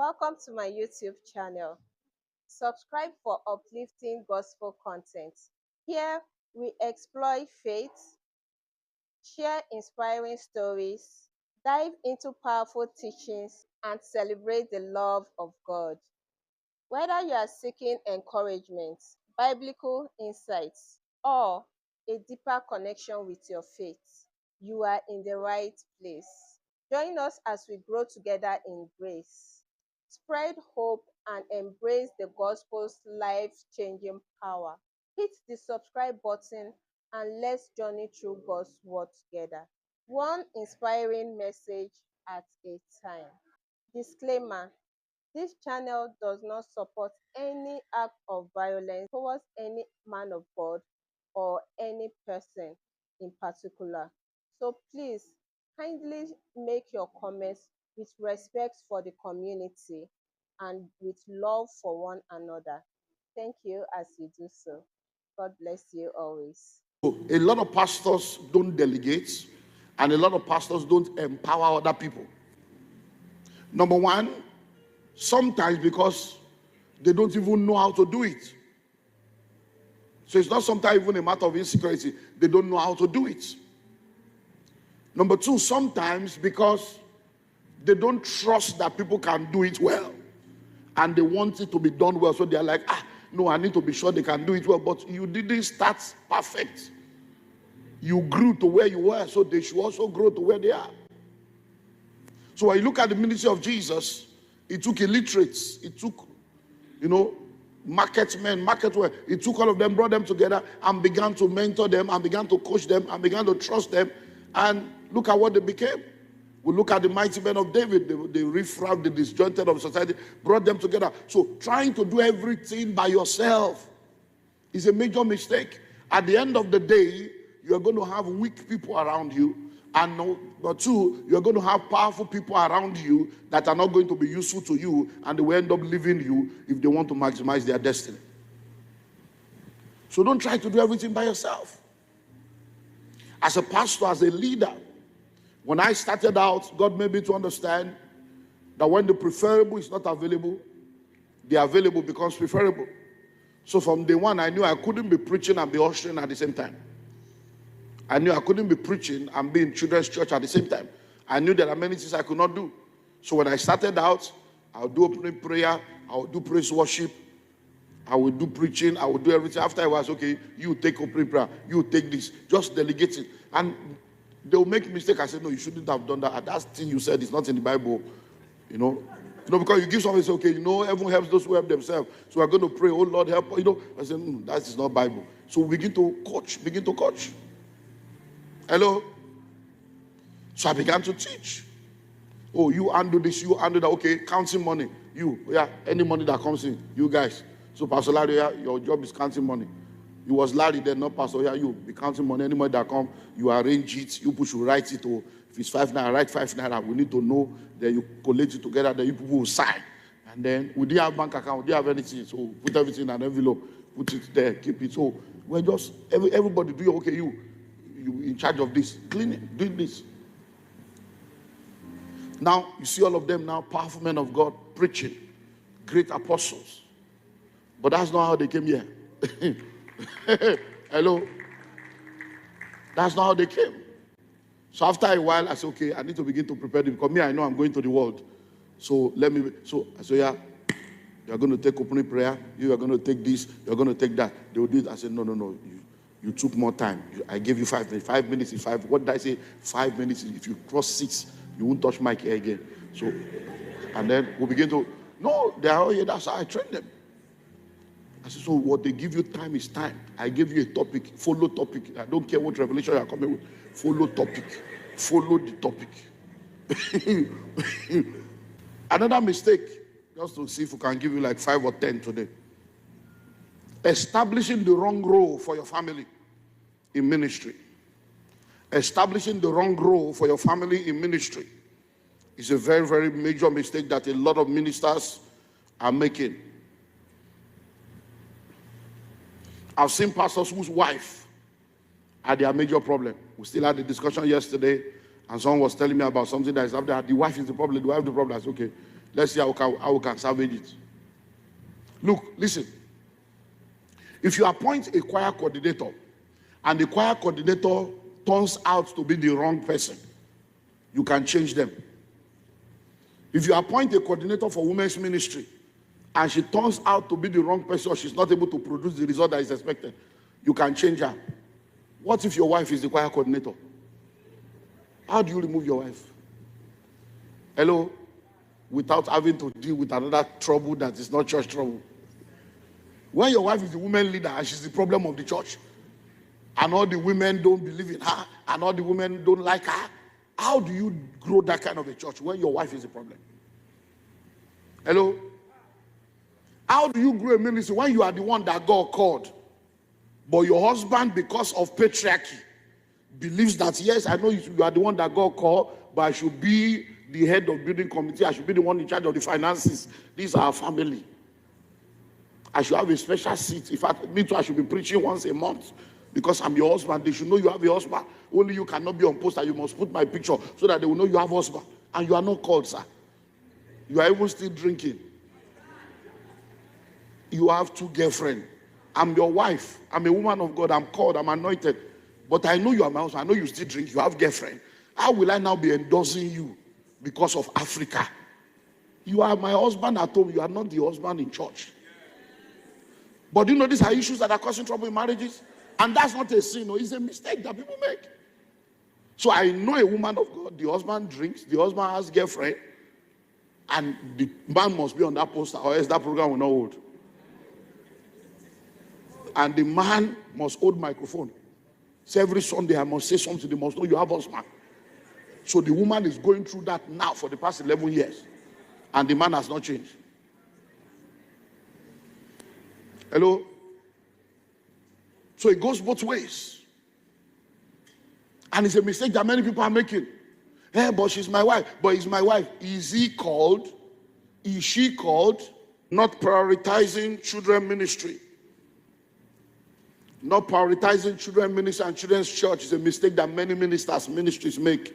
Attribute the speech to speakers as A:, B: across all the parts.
A: Welcome to my YouTube channel. Subscribe for uplifting gospel content. Here we explore faith, share inspiring stories, dive into powerful teachings, and celebrate the love of God. Whether you are seeking encouragement, biblical insights, or a deeper connection with your faith, you are in the right place. Join us as we grow together in grace, spread hope, and embrace the gospel's life-changing power. Hit the subscribe button and let's journey through God's word together. One inspiring message at a time. Disclaimer: this channel does not support any act of violence towards any man of God or any person in particular. So please kindly make your comments with respect for the community and with love for one another. Thank you as you do so. God bless you always.
B: A lot of pastors don't delegate, and a lot of pastors don't empower other people. Number one, sometimes because they don't even know how to do it. So it's not sometimes even a matter of insecurity. They don't know how to do it. Number two, sometimes because they don't trust that people can do it well. And they want it to be done well. So they're like, no, I need to be sure they can do it well. But you didn't start perfect. You grew to where you were, so they should also grow to where they are. So when you look at the ministry of Jesus, it took illiterates, it took, marketmen, marketwear. It took all of them, brought them together, and began to mentor them, and began to coach them, and began to trust them. And look at what they became. We look at the mighty men of David, the riffraff, the disjointed of society, brought them together. So trying to do everything by yourself is a major mistake. At the end of the day, you are going to have weak people around you. And number two, you're going to have powerful people around you that are not going to be useful to you, and they will end up leaving you if they want to maximize their destiny. So don't try to do everything by yourself. As a pastor, as a leader, when I started out, God made me to understand that when the preferable is not available, the available becomes preferable. So from day one, I knew I couldn't be preaching and be ushering at the same time. I knew I couldn't be preaching and be in children's church at the same time. I knew there are many things I could not do. So when I started out, I would do opening prayer, I would do praise worship, I would do preaching, I would do everything. After I was, okay, you take opening prayer, you take this, just delegate it. And they'll make a mistake. I said, no, you shouldn't have done that. That thing you said is not in the Bible, because you give somebody, say, okay, heaven helps those who help themselves. So we're going to pray, oh Lord, help. I said, that is not Bible. So we begin to coach. Hello? So I began to teach. Oh, you undo this, you undo that. Okay, counting money. Any money that comes in, you guys. So Pastor Larry, your job is counting money. You was Larry then, not Pastor. You be counting money. Any money that come, you arrange it. You push, you write it. Or if it's 5 naira, write 5 naira. We need to know. Then you collect it together. Then you people will sign. And then we didn't have bank account. We didn't have anything. So put everything in an envelope. Put it there. Keep it. So we're just everybody do. Okay, you in charge of this, cleaning, doing this. Now you see all of them now, powerful men of God preaching, great apostles. But that's not how they came here. Hello? That's not how they came. So after a while, I said, okay, I need to begin to prepare them, because I know I'm going to the world. So I said, you're going to take opening prayer, you are going to take this, you're going to take that. They will do it. I said, no. You took more time. I gave you 5 minutes. 5 minutes is 5. What did I say? 5 minutes. If you cross 6, you won't touch my hair again. So, and then we begin to, no, they are all here. That's how I train them. I said, so what they give you time is time. I give you a topic, follow topic. I don't care what revelation you are coming with. Follow topic. Follow the topic. Another mistake, just to see if we can give you like 5 or 10 today. Establishing the wrong role for your family in ministry. Establishing the wrong role for your family in ministry is a very, very major mistake that a lot of ministers are making. I've seen pastors whose wife are their major problem. We still had a discussion yesterday, and someone was telling me about something that is up there. The wife is the problem. The wife is the problem. I said, okay, Let's see how we can salvage it. Look, listen. If you appoint a choir coordinator and the choir coordinator turns out to be the wrong person, you can change them. If you appoint a coordinator for women's ministry and she turns out to be the wrong person, or she's not able to produce the result that is expected, you can change her. What if your wife is the choir coordinator? How do you remove your wife? Hello? Without having to deal with another trouble that is not church trouble. When your wife is the women leader and she's the problem of the church, and all the women don't believe in her, and all the women don't like her, how do you grow that kind of a church when your wife is the problem? Hello? How do you grow a ministry when you are the one that God called, but your husband, because of patriarchy, believes that, yes, I know you are the one that God called, but I should be the head of building committee, I should be the one in charge of the finances. These are our family. I should have a special seat. In fact, me too, I should be preaching once a month because I'm your husband. They should know you have a husband. Only you cannot be on poster. You must put my picture so that they will know you have a husband. And you are not called, sir. You are even still drinking. You have 2 girlfriends. I'm your wife. I'm a woman of God. I'm called. I'm anointed. But I know you are my husband. I know you still drink. You have girlfriend. How will I now be endorsing you because of Africa? You are my husband at home. You are not the husband in church. But you know these are issues that are causing trouble in marriages? And that's not a sin. No, it's a mistake that people make. So I know a woman of God. The husband drinks. The husband has girlfriend. And the man must be on that poster or else that program will not hold. And the man must hold microphone. So every Sunday I must say something. They must know you have husband. So the woman is going through that now for the past 11 years. And the man has not changed. Hello? So it goes both ways. And it's a mistake that many people are making. Hey, but she's my wife. But is my wife. Is he called? Is she called? Not prioritizing children ministry. Not prioritizing children ministry and children's church is a mistake that many ministries make.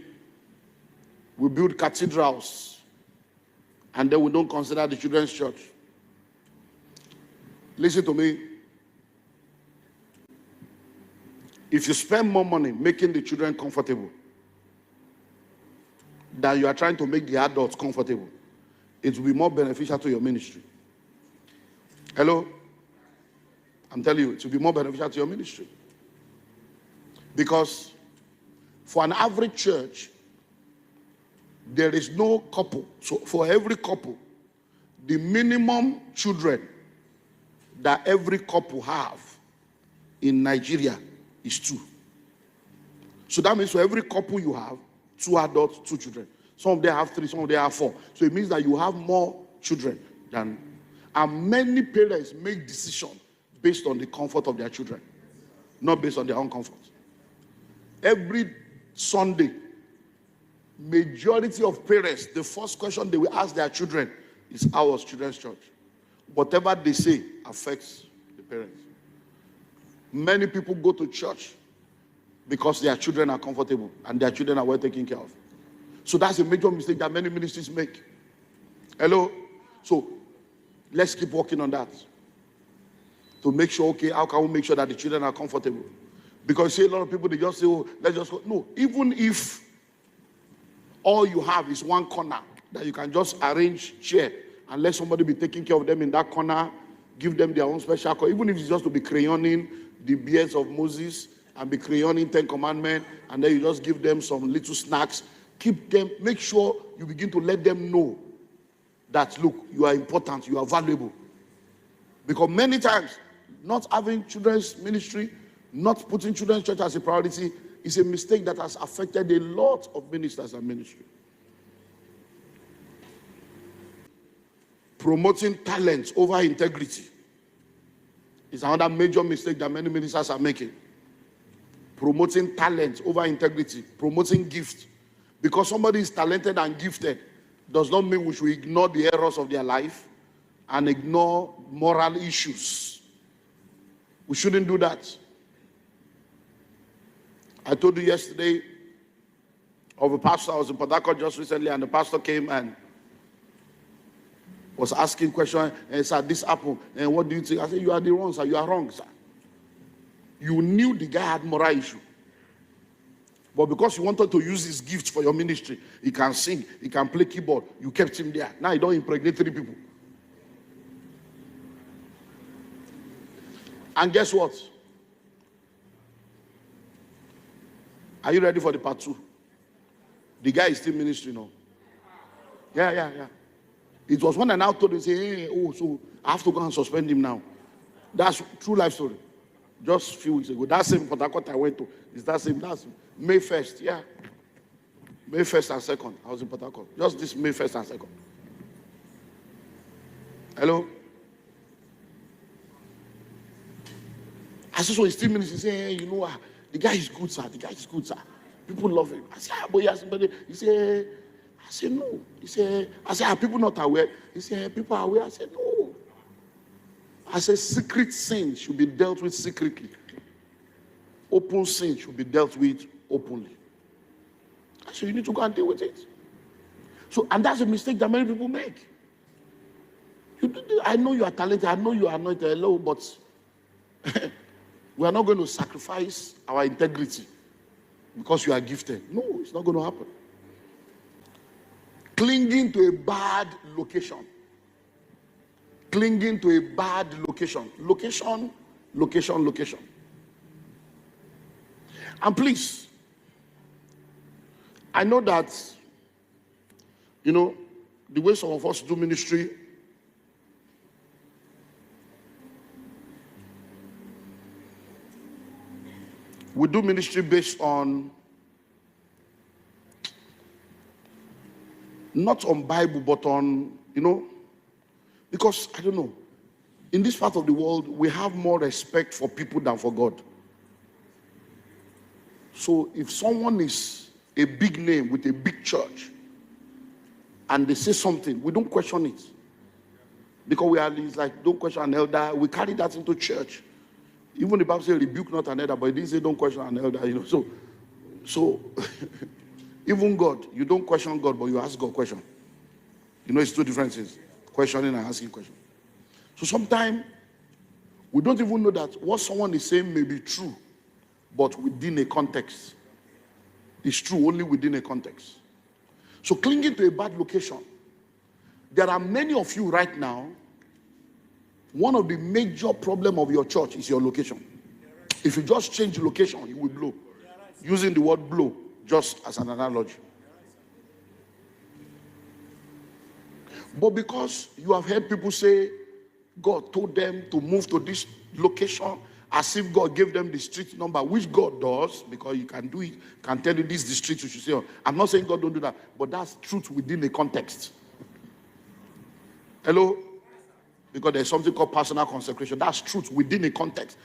B: We build cathedrals and then we don't consider the children's church. Listen to me. If you spend more money making the children comfortable than you are trying to make the adults comfortable, it will be more beneficial to your ministry. Hello? I'm telling you, it will be more beneficial to your ministry. Because for an average church, there is no couple. So for every couple, the minimum children that every couple have in Nigeria is 2. So that means for every couple you have, 2 adults, 2 children. Some of them have 3, some of them have 4. So it means that you have more children than, and many parents make decisions based on the comfort of their children, not based on their own comfort. Every Sunday, majority of parents, the first question they will ask their children is, how was children's church? Whatever they say affects the parents. Many people go to church because their children are comfortable and their children are well taken care of. So that's a major mistake that many ministries make. Hello? So let's keep working on that. To make sure, okay, how can we make sure that the children are comfortable? Because you see a lot of people, they just say, oh, let's just go. No, even if all you have is one corner that you can just arrange chair and let somebody be taking care of them in that corner, give them their own special corner, even if it's just to be crayoning the beards of Moses and be crayoning 10 commandments, and then you just give them some little snacks, keep them, make sure you begin to let them know that, look, you are important, you are valuable. Because many times, not having children's ministry, not putting children's church as a priority is a mistake that has affected a lot of ministers and ministry. Promoting talent over integrity is another major mistake that many ministers are making. Promoting talent over integrity, promoting gift. Because somebody is talented and gifted does not mean we should ignore the errors of their life and ignore moral issues. We shouldn't do that. I told you yesterday of a pastor. I was in Port Harcourt just recently, and the pastor came and Was asking questions, and sir, this happened, and what do you think? I said, you are the wrong, sir. You are wrong, sir. You knew the guy had moral issue. But because you wanted to use his gift for your ministry, he can sing, he can play keyboard, you kept him there. Now you don't impregnate 3 people. And guess what? Are you ready for the part 2? The guy is still ministry now. Yeah. It was when I now told him, say, hey, oh, so I have to go and suspend him now. That's true life story. Just a few weeks ago. That same Port Harcourt I went to. Is that same? That's May 1st, yeah. May 1st and 2nd. I was in Port Harcourt. Just this May 1st and 2nd. Hello? I saw he's still ministry. He said, hey, you know, the guy is good, sir. The guy is good, sir. People love him. I said, but he has somebody. He said, I said, no. He said, I said, are people not aware? He said, people are aware. I said, no. I said, secret sin should be dealt with secretly. Open sin should be dealt with openly. I said, you need to go and deal with it. So, and that's a mistake that many people make. I know you are talented. I know you are anointed. Hello, but we are not going to sacrifice our integrity because you are gifted. No, it's not going to happen. Clinging to a bad location. Clinging to a bad location. Location. And please, I know that, you know, the way some of us do ministry, we do ministry based on, not on Bible, but on, you know, because, I don't know, in this part of the world, we have more respect for people than for God. So if someone is a big name with a big church, and they say something, we don't question it. Because we are, it's like, don't question an elder. We carry that into church. Even the Bible says, rebuke not an elder, but it didn't say don't question an elder, you know. So even God, you don't question God, but you ask God question. You know, it's 2 different things. Questioning and asking questions. So sometimes we don't even know that what someone is saying may be true, but within a context. It's true only within a context. So clinging to a bad location. There are many of you right now, one of the major problems of your church is your location. If you just change location, you will blow. Using the word blow just as an analogy. But because you have heard people say God told them to move to this location, as if God gave them the street number, which God does, because you can do it, can tell you this is the street you should say. I'm not saying God don't do that, but that's truth within a context. Hello? Because there's something called personal consecration. That's truth within a context.